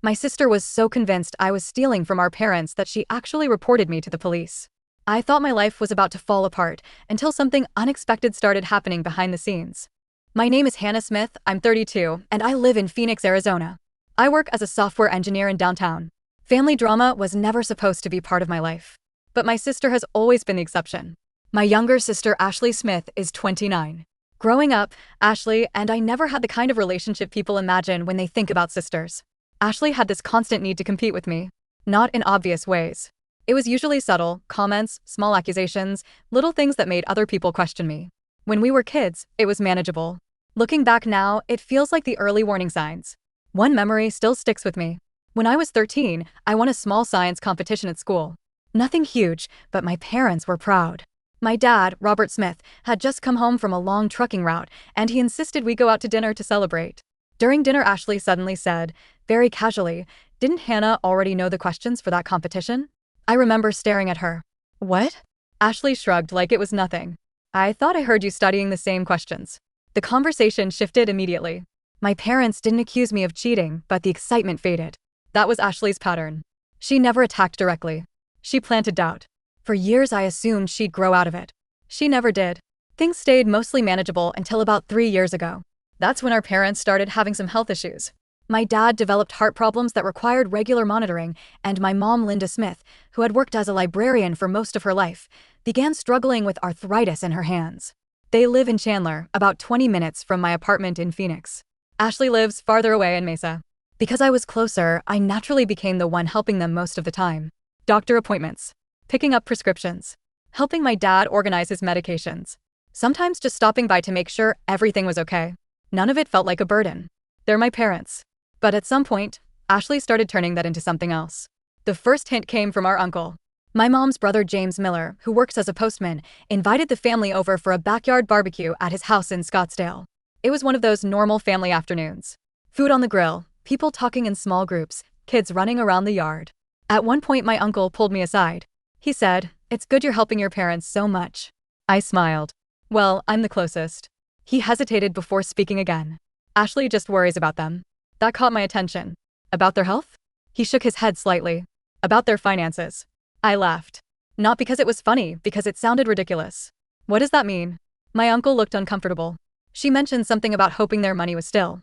My sister was so convinced I was stealing from our parents that she actually reported me to the police. I thought my life was about to fall apart until something unexpected started happening behind the scenes. My name is Hannah Smith, I'm 32, and I live in Phoenix, Arizona. I work as a software engineer in downtown. Family drama was never supposed to be part of my life. But my sister has always been the exception. My younger sister, Ashley Smith, is 29. Growing up, Ashley and I never had the kind of relationship people imagine when they think about sisters. Ashley had this constant need to compete with me. Not in obvious ways. It was usually subtle, comments, small accusations, little things that made other people question me. When we were kids, it was manageable. Looking back now, it feels like the early warning signs. One memory still sticks with me. When I was 13, I won a small science competition at school. Nothing huge, but my parents were proud. My dad, Robert Smith, had just come home from a long trucking route, and he insisted we go out to dinner to celebrate. During dinner, Ashley suddenly said, very casually, "Didn't Hannah already know the questions for that competition?" I remember staring at her. "What?" Ashley shrugged like it was nothing. "I thought I heard you studying the same questions." The conversation shifted immediately. My parents didn't accuse me of cheating, but the excitement faded. That was Ashley's pattern. She never attacked directly. She planted doubt. For years I assumed she'd grow out of it. She never did. Things stayed mostly manageable until about 3 years ago. That's when our parents started having some health issues. My dad developed heart problems that required regular monitoring, and my mom, Linda Smith, who had worked as a librarian for most of her life, began struggling with arthritis in her hands. They live in Chandler, about 20 minutes from my apartment in Phoenix. Ashley lives farther away in Mesa. Because I was closer, I naturally became the one helping them most of the time. Doctor appointments, picking up prescriptions, helping my dad organize his medications, sometimes just stopping by to make sure everything was okay. None of it felt like a burden. They're my parents. But at some point, Ashley started turning that into something else. The first hint came from our uncle. My mom's brother James Miller, who works as a postman, invited the family over for a backyard barbecue at his house in Scottsdale. It was one of those normal family afternoons. Food on the grill, people talking in small groups, kids running around the yard. At one point my uncle pulled me aside. He said, "It's good you're helping your parents so much." I smiled. "Well, I'm the closest." He hesitated before speaking again. "Ashley just worries about them." That caught my attention. "About their health?" He shook his head slightly. "About their finances." I laughed. Not because it was funny, because it sounded ridiculous. "What does that mean?" My uncle looked uncomfortable. "She mentioned something about hoping their money was still,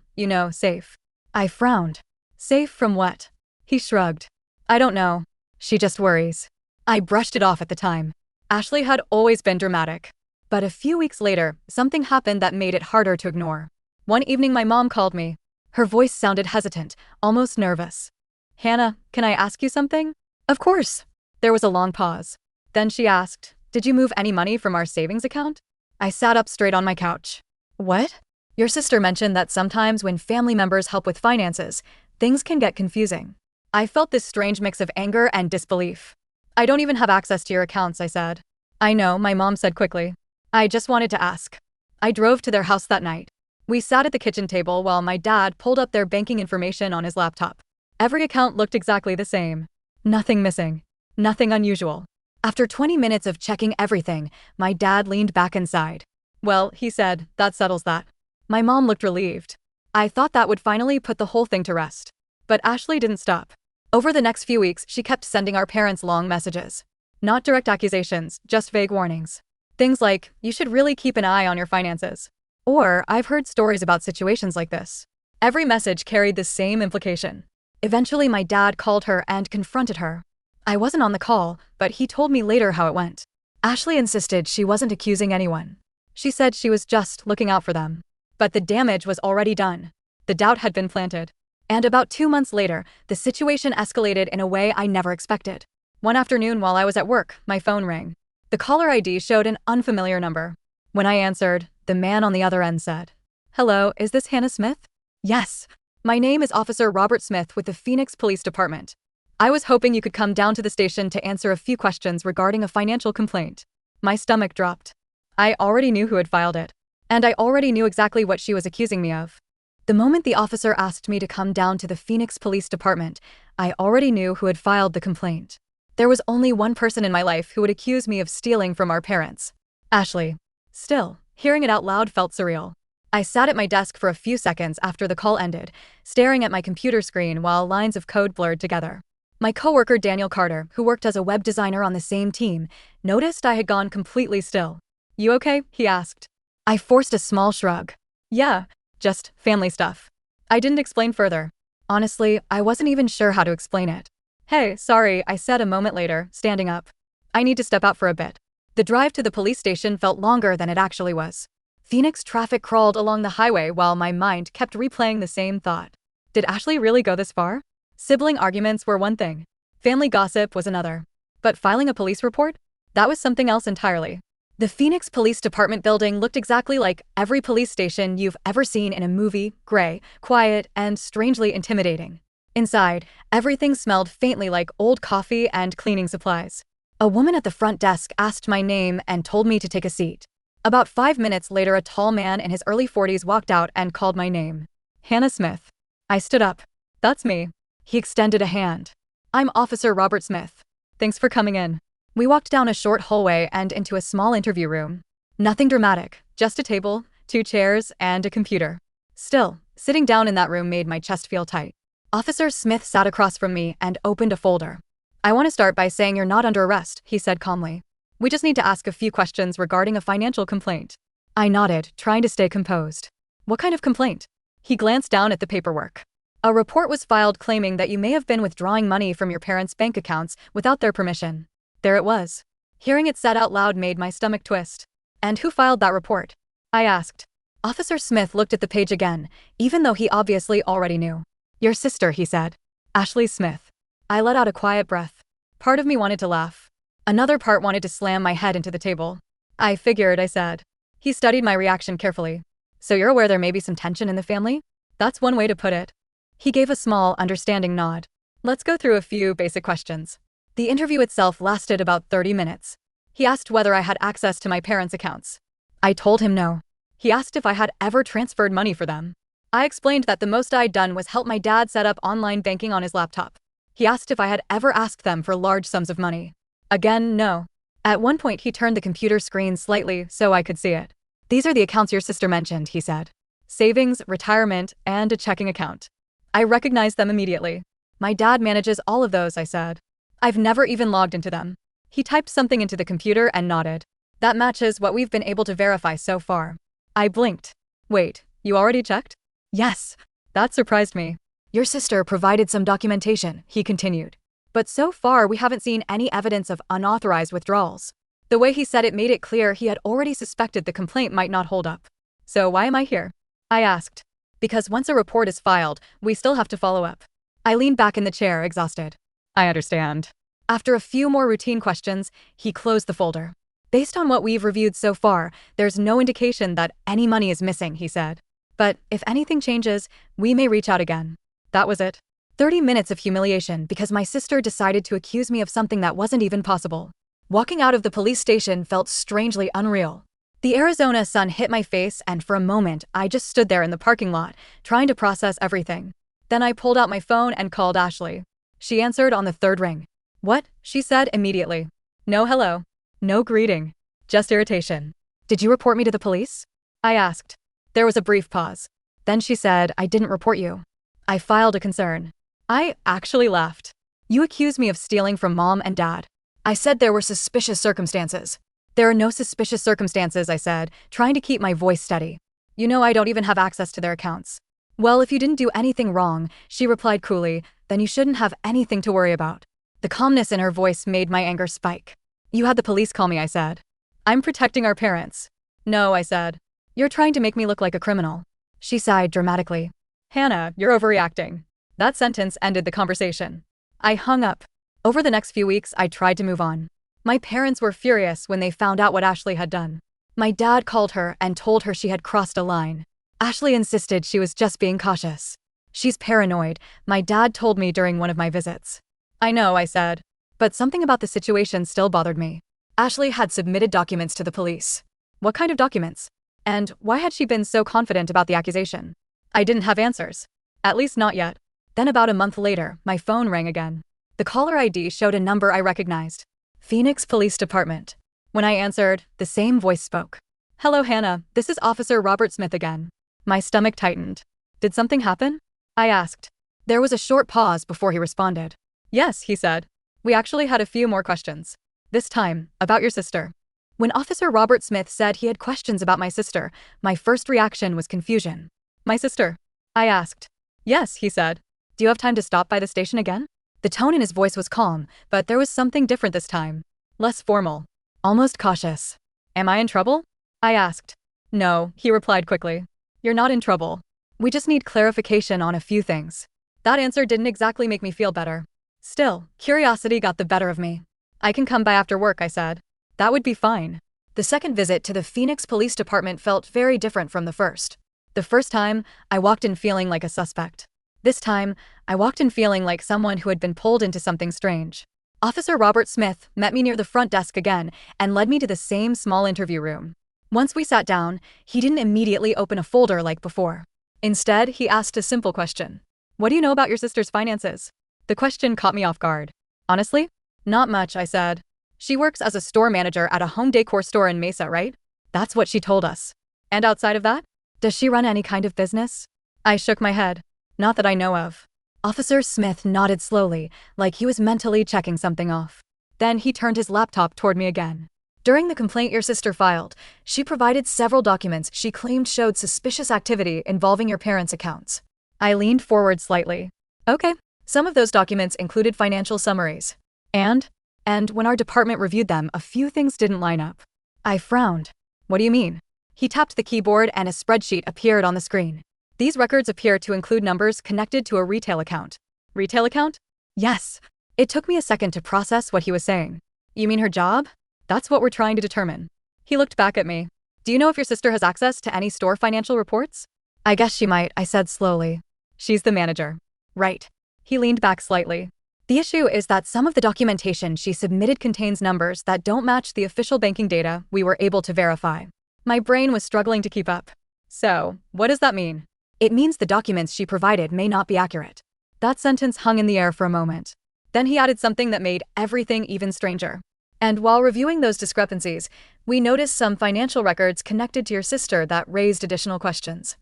safe." I frowned. "Safe from what?" He shrugged. "I don't know. She just worries." I brushed it off at the time. Ashley had always been dramatic. But a few weeks later, something happened that made it harder to ignore. One evening my mom called me. Her voice sounded hesitant, almost nervous. "Hannah, can I ask you something?" "Of course." There was a long pause. Then she asked, "Did you move any money from our savings account?" I sat up straight on my couch. "What?" "Your sister mentioned that sometimes when family members help with finances, things can get confusing." I felt this strange mix of anger and disbelief. "I don't even have access to your accounts," I said. "I know," my mom said quickly. "I just wanted to ask." I drove to their house that night. We sat at the kitchen table while my dad pulled up their banking information on his laptop. Every account looked exactly the same. Nothing missing. Nothing unusual. After 20 minutes of checking everything, my dad leaned back and sighed. "Well," he said, "that settles that." My mom looked relieved. I thought that would finally put the whole thing to rest. But Ashley didn't stop. Over the next few weeks, she kept sending our parents long messages. Not direct accusations, just vague warnings. Things like, "You should really keep an eye on your finances." Or, "I've heard stories about situations like this." Every message carried the same implication. Eventually my dad called her and confronted her. I wasn't on the call, but he told me later how it went. Ashley insisted she wasn't accusing anyone. She said she was just looking out for them. But the damage was already done. The doubt had been planted. And about 2 months later, the situation escalated in a way I never expected. One afternoon while I was at work, my phone rang. The caller ID showed an unfamiliar number. When I answered, the man on the other end said, "Hello, is this Hannah Smith?" "Yes. My name is Officer Robert Smith with the Phoenix Police Department. I was hoping you could come down to the station to answer a few questions regarding a financial complaint." My stomach dropped. I already knew who had filed it. And I already knew exactly what she was accusing me of. The moment the officer asked me to come down to the Phoenix Police Department, I already knew who had filed the complaint. There was only one person in my life who would accuse me of stealing from our parents. Ashley. Still, hearing it out loud felt surreal. I sat at my desk for a few seconds after the call ended, staring at my computer screen while lines of code blurred together. My coworker Daniel Carter, who worked as a web designer on the same team, noticed I had gone completely still. "You okay?" he asked. I forced a small shrug. "Yeah, just family stuff." I didn't explain further. Honestly, I wasn't even sure how to explain it. "Hey, sorry," I said a moment later, standing up. "I need to step out for a bit." The drive to the police station felt longer than it actually was. Phoenix traffic crawled along the highway while my mind kept replaying the same thought. Did Ashley really go this far? Sibling arguments were one thing. Family gossip was another. But filing a police report? That was something else entirely. The Phoenix Police Department building looked exactly like every police station you've ever seen in a movie: gray, quiet, and strangely intimidating. Inside, everything smelled faintly like old coffee and cleaning supplies. A woman at the front desk asked my name and told me to take a seat. About 5 minutes later, a tall man in his early 40s walked out and called my name. "Hannah Smith." I stood up. "That's me." He extended a hand. "I'm Officer Robert Smith. Thanks for coming in." We walked down a short hallway and into a small interview room. Nothing dramatic, just a table, 2 chairs, and a computer. Still, sitting down in that room made my chest feel tight. Officer Smith sat across from me and opened a folder. "I want to start by saying you're not under arrest," he said calmly. "We just need to ask a few questions regarding a financial complaint." I nodded, trying to stay composed. "What kind of complaint?" He glanced down at the paperwork. "A report was filed claiming that you may have been withdrawing money from your parents' bank accounts without their permission." There it was. Hearing it said out loud made my stomach twist. "And who filed that report?" I asked. Officer Smith looked at the page again, even though he obviously already knew. "Your sister," he said. "Ashley Smith." I let out a quiet breath. Part of me wanted to laugh. Another part wanted to slam my head into the table. "I figured," I said. He studied my reaction carefully. "So you're aware there may be some tension in the family?" "That's one way to put it." He gave a small, understanding nod. "Let's go through a few basic questions." The interview itself lasted about 30 minutes. He asked whether I had access to my parents' accounts. I told him no. He asked if I had ever transferred money for them. I explained that the most I'd done was help my dad set up online banking on his laptop. He asked if I had ever asked them for large sums of money. Again, no. At one point, he turned the computer screen slightly so I could see it. "These are the accounts your sister mentioned," he said. "Savings, retirement, and a checking account." I recognized them immediately. "My dad manages all of those," I said. "I've never even logged into them." He typed something into the computer and nodded. "That matches what we've been able to verify so far." I blinked. "Wait, you already checked?" "Yes." That surprised me. "Your sister provided some documentation," he continued. "But so far we haven't seen any evidence of unauthorized withdrawals." The way he said it made it clear he had already suspected the complaint might not hold up. "So why am I here?" I asked. "Because once a report is filed, we still have to follow up." I leaned back in the chair, exhausted. "I understand." After a few more routine questions, he closed the folder. "Based on what we've reviewed so far, there's no indication that any money is missing," he said. "But if anything changes, we may reach out again." That was it. 30 minutes of humiliation because my sister decided to accuse me of something that wasn't even possible. Walking out of the police station felt strangely unreal. The Arizona sun hit my face, and for a moment, I just stood there in the parking lot, trying to process everything. Then I pulled out my phone and called Ashley. She answered on the 3rd ring. "What?" she said immediately. No hello. No greeting. Just irritation. "Did you report me to the police?" I asked. There was a brief pause. Then she said, "I didn't report you." I filed a concern. I actually laughed. "You accused me of stealing from Mom and Dad." I said there were suspicious circumstances. "There are no suspicious circumstances," I said, trying to keep my voice steady. "You know I don't even have access to their accounts." "Well, if you didn't do anything wrong," she replied coolly, "then you shouldn't have anything to worry about." The calmness in her voice made my anger spike. "You had the police call me," I said. "I'm protecting our parents." "No," I said. "You're trying to make me look like a criminal." She sighed dramatically. "Hannah, you're overreacting." That sentence ended the conversation. I hung up. Over the next few weeks, I tried to move on. My parents were furious when they found out what Ashley had done. My dad called her and told her she had crossed a line. Ashley insisted she was just being cautious. "She's paranoid," my dad told me during one of my visits. "I know," I said. But something about the situation still bothered me. Ashley had submitted documents to the police. What kind of documents? And why had she been so confident about the accusation? I didn't have answers. At least not yet. Then about a month later, my phone rang again. The caller ID showed a number I recognized. Phoenix Police Department. When I answered, the same voice spoke. "Hello, Hannah. This is Officer Robert Smith again." My stomach tightened. Did something happen? I asked. There was a short pause before he responded. Yes, he said. We actually had a few more questions. This time, about your sister. When Officer Robert Smith said he had questions about my sister, my first reaction was confusion. My sister? I asked. Yes, he said. Do you have time to stop by the station again? The tone in his voice was calm, but there was something different this time. Less formal. Almost cautious. Am I in trouble? I asked. No, he replied quickly. You're not in trouble. We just need clarification on a few things. That answer didn't exactly make me feel better. Still, curiosity got the better of me. I can come by after work, I said. That would be fine. The second visit to the Phoenix Police Department felt very different from the first. The first time, I walked in feeling like a suspect. This time, I walked in feeling like someone who had been pulled into something strange. Officer Robert Smith met me near the front desk again and led me to the same small interview room. Once we sat down, he didn't immediately open a folder like before. Instead, he asked a simple question. What do you know about your sister's finances? The question caught me off guard. Honestly? Not much, I said. She works as a store manager at a home decor store in Mesa, right? That's what she told us. And outside of that? Does she run any kind of business? I shook my head. Not that I know of. Officer Smith nodded slowly, like he was mentally checking something off. Then he turned his laptop toward me again. During the complaint your sister filed, she provided several documents she claimed showed suspicious activity involving your parents' accounts. I leaned forward slightly. Okay, some of those documents included financial summaries. And when our department reviewed them, a few things didn't line up. I frowned. What do you mean? He tapped the keyboard and a spreadsheet appeared on the screen. These records appear to include numbers connected to a retail account. Retail account? Yes. It took me a second to process what he was saying. You mean her job? That's what we're trying to determine. He looked back at me. Do you know if your sister has access to any store financial reports? I guess she might, I said slowly. She's the manager. Right. He leaned back slightly. The issue is that some of the documentation she submitted contains numbers that don't match the official banking data we were able to verify. My brain was struggling to keep up. So, what does that mean? It means the documents she provided may not be accurate. That sentence hung in the air for a moment. Then he added something that made everything even stranger. And while reviewing those discrepancies, we noticed some financial records connected to your sister that raised additional questions.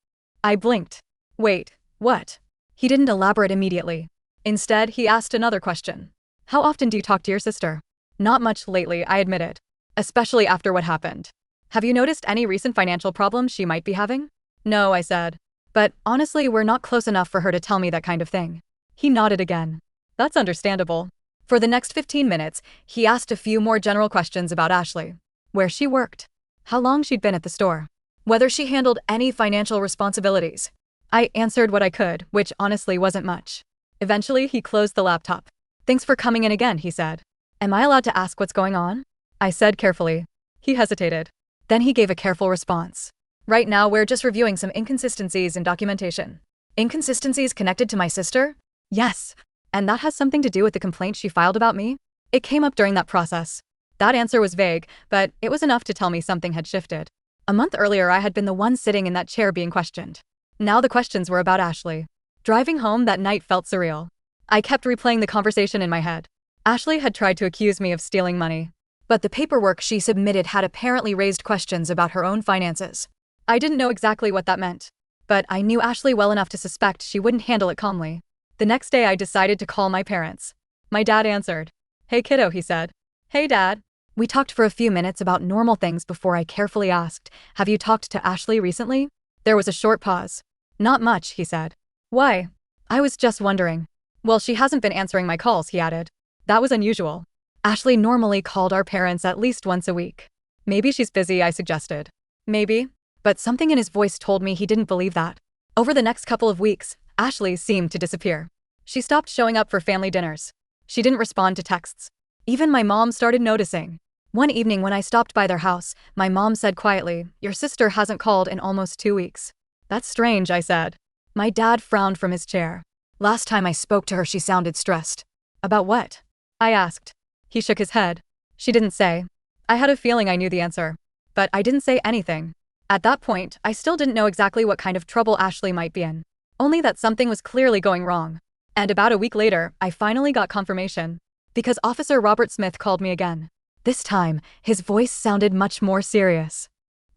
I blinked. Wait, what? He didn't elaborate immediately. Instead, he asked another question. How often do you talk to your sister? Not much lately, I admitted. Especially after what happened. Have you noticed any recent financial problems she might be having? No, I said. But honestly, we're not close enough for her to tell me that kind of thing. He nodded again. That's understandable. For the next 15 minutes, he asked a few more general questions about Ashley. Where she worked. How long she'd been at the store. Whether she handled any financial responsibilities. I answered what I could, which honestly wasn't much. Eventually, he closed the laptop. Thanks for coming in again, he said. Am I allowed to ask what's going on? I said carefully. He hesitated. Then he gave a careful response. Right now, we're just reviewing some inconsistencies in documentation. Inconsistencies connected to my sister? Yes. And that has something to do with the complaint she filed about me? It came up during that process. That answer was vague, but it was enough to tell me something had shifted. A month earlier, I had been the one sitting in that chair being questioned. Now the questions were about Ashley. Driving home that night felt surreal. I kept replaying the conversation in my head. Ashley had tried to accuse me of stealing money. But the paperwork she submitted had apparently raised questions about her own finances. I didn't know exactly what that meant. But I knew Ashley well enough to suspect she wouldn't handle it calmly. The next day I decided to call my parents. My dad answered. Hey kiddo, he said. Hey dad. We talked for a few minutes about normal things before I carefully asked, have you talked to Ashley recently? There was a short pause. Not much, he said. Why? I was just wondering. Well, she hasn't been answering my calls, he added. That was unusual. Ashley normally called our parents at least once a week. Maybe she's busy, I suggested. Maybe. But something in his voice told me he didn't believe that. Over the next couple of weeks, Ashley seemed to disappear. She stopped showing up for family dinners. She didn't respond to texts. Even my mom started noticing. One evening when I stopped by their house, my mom said quietly, your sister hasn't called in almost 2 weeks. That's strange, I said. My dad frowned from his chair. Last time I spoke to her, she sounded stressed. About what? I asked. He shook his head. She didn't say. I had a feeling I knew the answer. But I didn't say anything. At that point, I still didn't know exactly what kind of trouble Ashley might be in. Only that something was clearly going wrong. And about a week later, I finally got confirmation. Because Officer Robert Smith called me again. This time, his voice sounded much more serious.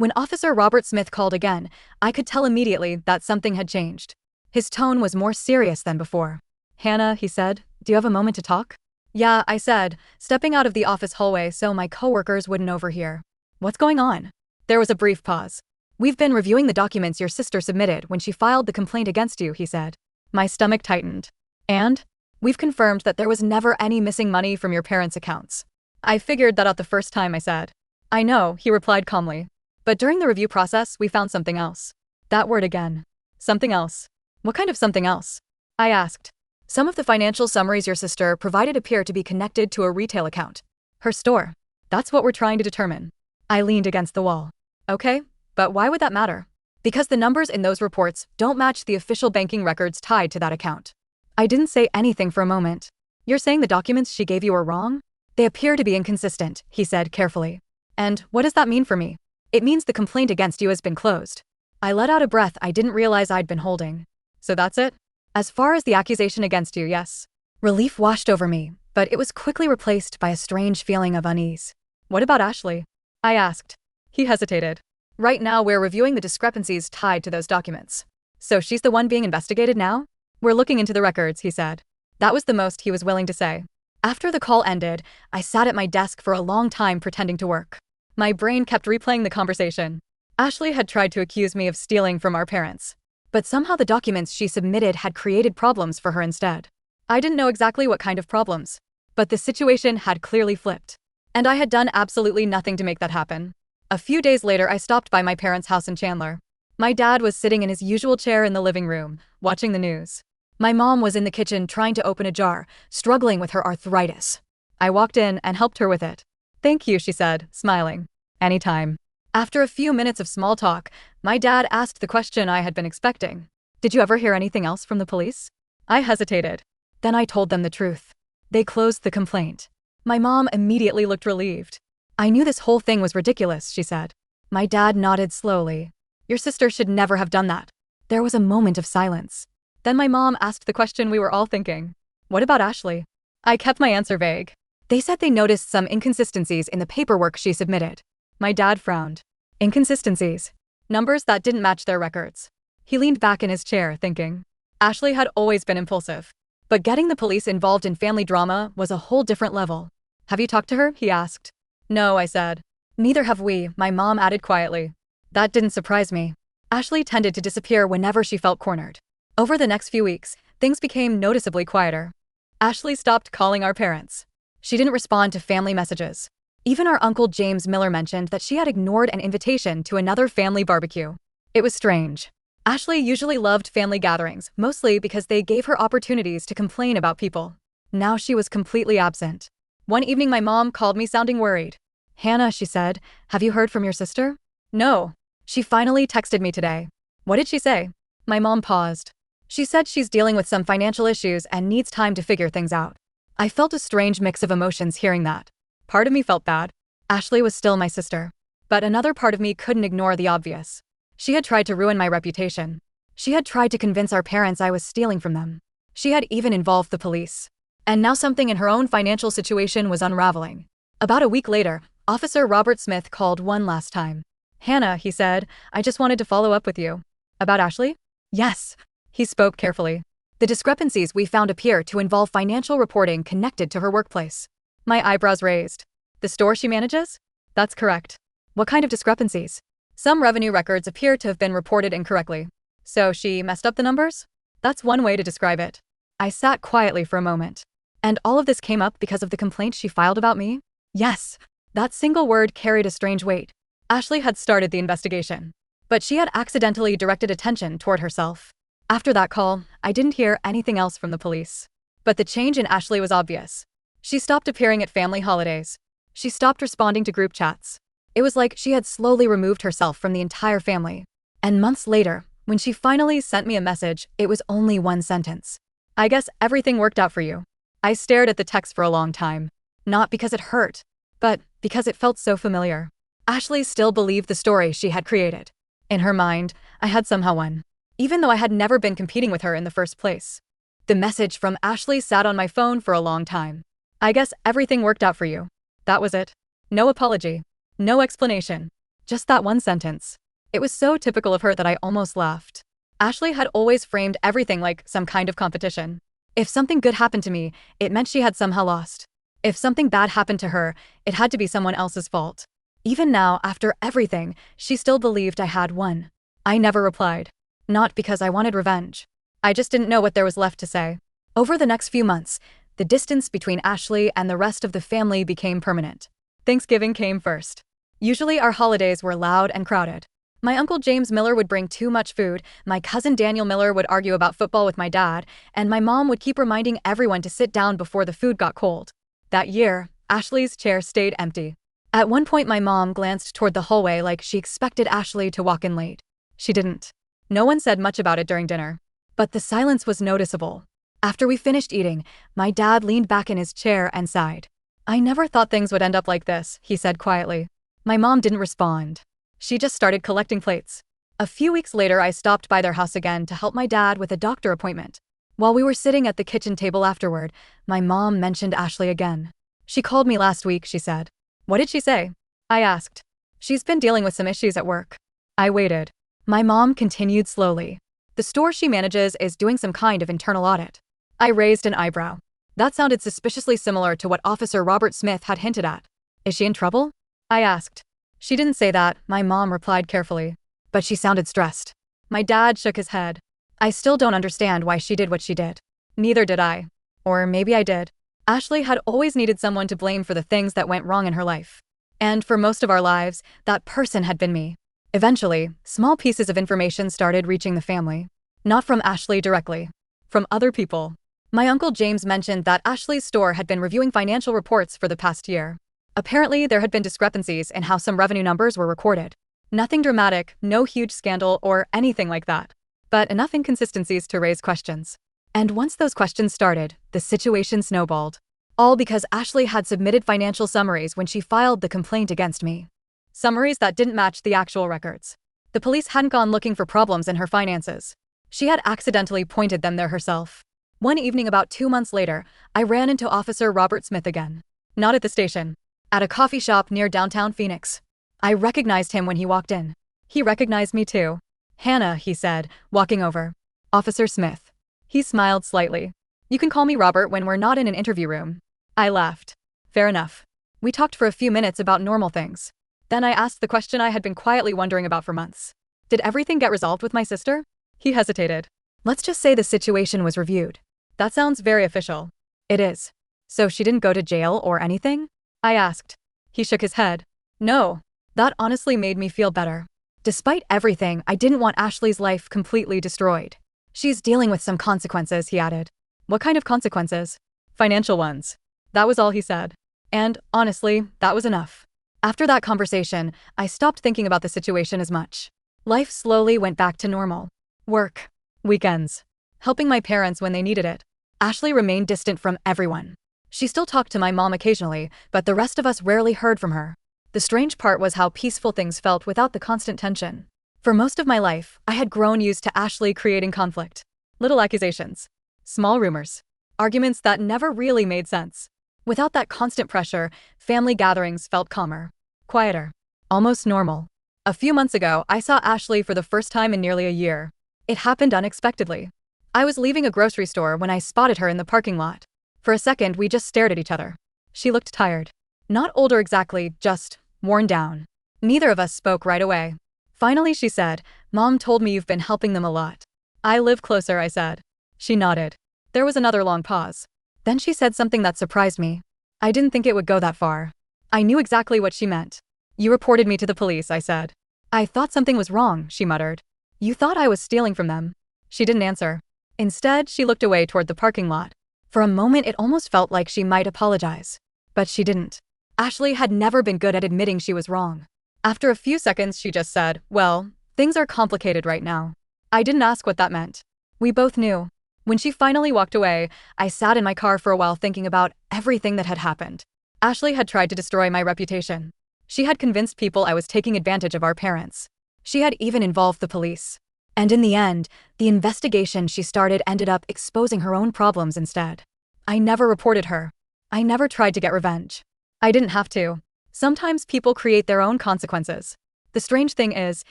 When Officer Robert Smith called again, I could tell immediately that something had changed. His tone was more serious than before. "Hannah," he said, "do you have a moment to talk?" "Yeah," I said, stepping out of the office hallway so my coworkers wouldn't overhear. "What's going on?" There was a brief pause. "We've been reviewing the documents your sister submitted when she filed the complaint against you," he said. My stomach tightened. "And? We've confirmed that there was never any missing money from your parents' accounts." "I figured that out the first time," I said. "I know," he replied calmly. "But during the review process, we found something else." That word again. Something else. "What kind of something else?" I asked. "Some of the financial summaries your sister provided appear to be connected to a retail account. Her store. That's what we're trying to determine." I leaned against the wall. "Okay, but why would that matter?" "Because the numbers in those reports don't match the official banking records tied to that account." I didn't say anything for a moment. "You're saying the documents she gave you are wrong?" "They appear to be inconsistent," he said carefully. "And what does that mean for me?" "It means the complaint against you has been closed." I let out a breath I didn't realize I'd been holding. "So that's it?" "As far as the accusation against you, yes." Relief washed over me, but it was quickly replaced by a strange feeling of unease. "What about Ashley?" I asked. He hesitated. "Right now we're reviewing the discrepancies tied to those documents." "So she's the one being investigated now?" "We're looking into the records," he said. That was the most he was willing to say. After the call ended, I sat at my desk for a long time pretending to work. My brain kept replaying the conversation. Ashley had tried to accuse me of stealing from our parents. But somehow the documents she submitted had created problems for her instead. I didn't know exactly what kind of problems. But the situation had clearly flipped. And I had done absolutely nothing to make that happen. A few days later, I stopped by my parents' house in Chandler. My dad was sitting in his usual chair in the living room, watching the news. My mom was in the kitchen trying to open a jar, struggling with her arthritis. I walked in and helped her with it. "Thank you," she said, smiling. "Anytime." After a few minutes of small talk, my dad asked the question I had been expecting. "Did you ever hear anything else from the police?" I hesitated. Then I told them the truth. They closed the complaint. My mom immediately looked relieved. "I knew this whole thing was ridiculous," she said. My dad nodded slowly. "Your sister should never have done that." There was a moment of silence. Then my mom asked the question we were all thinking. "What about Ashley?" I kept my answer vague. "They said they noticed some inconsistencies in the paperwork she submitted." My dad frowned. "Inconsistencies?" "Numbers that didn't match their records." He leaned back in his chair, thinking. Ashley had always been impulsive. But getting the police involved in family drama was a whole different level. "Have you talked to her?" he asked. "No," I said. "Neither have we," my mom added quietly. That didn't surprise me. Ashley tended to disappear whenever she felt cornered. Over the next few weeks, things became noticeably quieter. Ashley stopped calling our parents. She didn't respond to family messages. Even our Uncle James Miller mentioned that she had ignored an invitation to another family barbecue. It was strange. Ashley usually loved family gatherings, mostly because they gave her opportunities to complain about people. Now she was completely absent. One evening my mom called me sounding worried. "Hannah," she said, "have you heard from your sister?" "No. She finally texted me today." "What did she say?" My mom paused. "She said she's dealing with some financial issues and needs time to figure things out." I felt a strange mix of emotions hearing that. Part of me felt bad. Ashley was still my sister. But another part of me couldn't ignore the obvious. She had tried to ruin my reputation. She had tried to convince our parents I was stealing from them. She had even involved the police. And now something in her own financial situation was unraveling. About a week later, Officer Robert Smith called one last time. "Hannah," he said, "I just wanted to follow up with you." "About Ashley?" "Yes." He spoke carefully. "The discrepancies we found appear to involve financial reporting connected to her workplace." My eyebrows raised. "The store she manages?" "That's correct." "What kind of discrepancies?" "Some revenue records appear to have been reported incorrectly." "So she messed up the numbers?" "That's one way to describe it." I sat quietly for a moment. "And all of this came up because of the complaint she filed about me?" "Yes." That single word carried a strange weight. Ashley had started the investigation. But she had accidentally directed attention toward herself. After that call, I didn't hear anything else from the police. But the change in Ashley was obvious. She stopped appearing at family holidays. She stopped responding to group chats. It was like she had slowly removed herself from the entire family. And months later, when she finally sent me a message, it was only one sentence. "I guess everything worked out for you." I stared at the text for a long time. Not because it hurt, but because it felt so familiar. Ashley still believed the story she had created. In her mind, I had somehow won, even though I had never been competing with her in the first place. The message from Ashley sat on my phone for a long time. "I guess everything worked out for you." That was it. No apology. No explanation. Just that one sentence. It was so typical of her that I almost laughed. Ashley had always framed everything like some kind of competition. If something good happened to me, it meant she had somehow lost. If something bad happened to her, it had to be someone else's fault. Even now, after everything, she still believed I had won. I never replied. Not because I wanted revenge. I just didn't know what there was left to say. Over the next few months, the distance between Ashley and the rest of the family became permanent. Thanksgiving came first. Usually our holidays were loud and crowded. My uncle James Miller would bring too much food, my cousin Daniel Miller would argue about football with my dad, and my mom would keep reminding everyone to sit down before the food got cold. That year, Ashley's chair stayed empty. At one point my mom glanced toward the hallway like she expected Ashley to walk in late. She didn't. No one said much about it during dinner. But the silence was noticeable. After we finished eating, my dad leaned back in his chair and sighed. "I never thought things would end up like this," he said quietly. My mom didn't respond. She just started collecting plates. A few weeks later, I stopped by their house again to help my dad with a doctor appointment. While we were sitting at the kitchen table afterward, my mom mentioned Ashley again. "She called me last week," she said. "What did she say?" I asked. "She's been dealing with some issues at work." I waited. My mom continued slowly. "The store she manages is doing some kind of internal audit." I raised an eyebrow. That sounded suspiciously similar to what Officer Robert Smith had hinted at. "Is she in trouble?" I asked. "She didn't say that," my mom replied carefully. "But she sounded stressed." My dad shook his head. "I still don't understand why she did what she did." Neither did I. Or maybe I did. Ashley had always needed someone to blame for the things that went wrong in her life. And for most of our lives, that person had been me. Eventually, small pieces of information started reaching the family. Not from Ashley directly. From other people. My uncle James mentioned that Ashley's store had been reviewing financial reports for the past year. Apparently, there had been discrepancies in how some revenue numbers were recorded. Nothing dramatic, no huge scandal or anything like that. But enough inconsistencies to raise questions. And once those questions started, the situation snowballed. All because Ashley had submitted financial summaries when she filed the complaint against me. Summaries that didn't match the actual records. The police hadn't gone looking for problems in her finances. She had accidentally pointed them there herself. One evening about 2 months later, I ran into Officer Robert Smith again. Not at the station. At a coffee shop near downtown Phoenix. I recognized him when he walked in. He recognized me too. "Hannah," he said, walking over. "Officer Smith." He smiled slightly. "You can call me Robert when we're not in an interview room." I laughed. "Fair enough." We talked for a few minutes about normal things. Then I asked the question I had been quietly wondering about for months. "Did everything get resolved with my sister?" He hesitated. "Let's just say the situation was reviewed." "That sounds very official." "It is." "So she didn't go to jail or anything?" I asked. He shook his head. "No." That honestly made me feel better. Despite everything, I didn't want Ashley's life completely destroyed. "She's dealing with some consequences," he added. "What kind of consequences?" "Financial ones." That was all he said. And, honestly, that was enough. After that conversation, I stopped thinking about the situation as much. Life slowly went back to normal. Work. Weekends. Helping my parents when they needed it. Ashley remained distant from everyone. She still talked to my mom occasionally, but the rest of us rarely heard from her. The strange part was how peaceful things felt without the constant tension. For most of my life, I had grown used to Ashley creating conflict. Little accusations. Small rumors. Arguments that never really made sense. Without that constant pressure, family gatherings felt calmer. Quieter. Almost normal. A few months ago, I saw Ashley for the first time in nearly a year. It happened unexpectedly. I was leaving a grocery store when I spotted her in the parking lot. For a second, we just stared at each other. She looked tired. Not older exactly, just worn down. Neither of us spoke right away. Finally, she said, "Mom told me you've been helping them a lot." "I live closer," I said. She nodded. There was another long pause. Then she said something that surprised me. I didn't think it would go that far. I knew exactly what she meant. "You reported me to the police," I said. "I thought something was wrong," she muttered. "You thought I was stealing from them." She didn't answer. Instead, she looked away toward the parking lot. For a moment, it almost felt like she might apologize. But she didn't. Ashley had never been good at admitting she was wrong. After a few seconds, she just said, "Well, things are complicated right now." I didn't ask what that meant. We both knew. When she finally walked away, I sat in my car for a while thinking about everything that had happened. Ashley had tried to destroy my reputation. She had convinced people I was taking advantage of our parents. She had even involved the police. And in the end, the investigation she started ended up exposing her own problems instead. I never reported her. I never tried to get revenge. I didn't have to. Sometimes people create their own consequences. The strange thing is,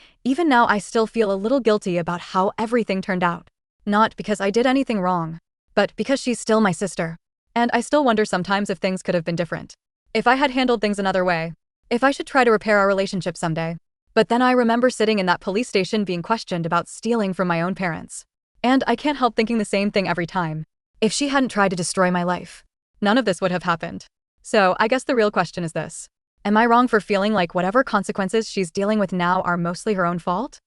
even now I still feel a little guilty about how everything turned out. Not because I did anything wrong, but because she's still my sister. And I still wonder sometimes if things could have been different. If I had handled things another way. If I should try to repair our relationship someday. But then I remember sitting in that police station being questioned about stealing from my own parents. And I can't help thinking the same thing every time. If she hadn't tried to destroy my life, none of this would have happened. So I guess the real question is this. Am I wrong for feeling like whatever consequences she's dealing with now are mostly her own fault?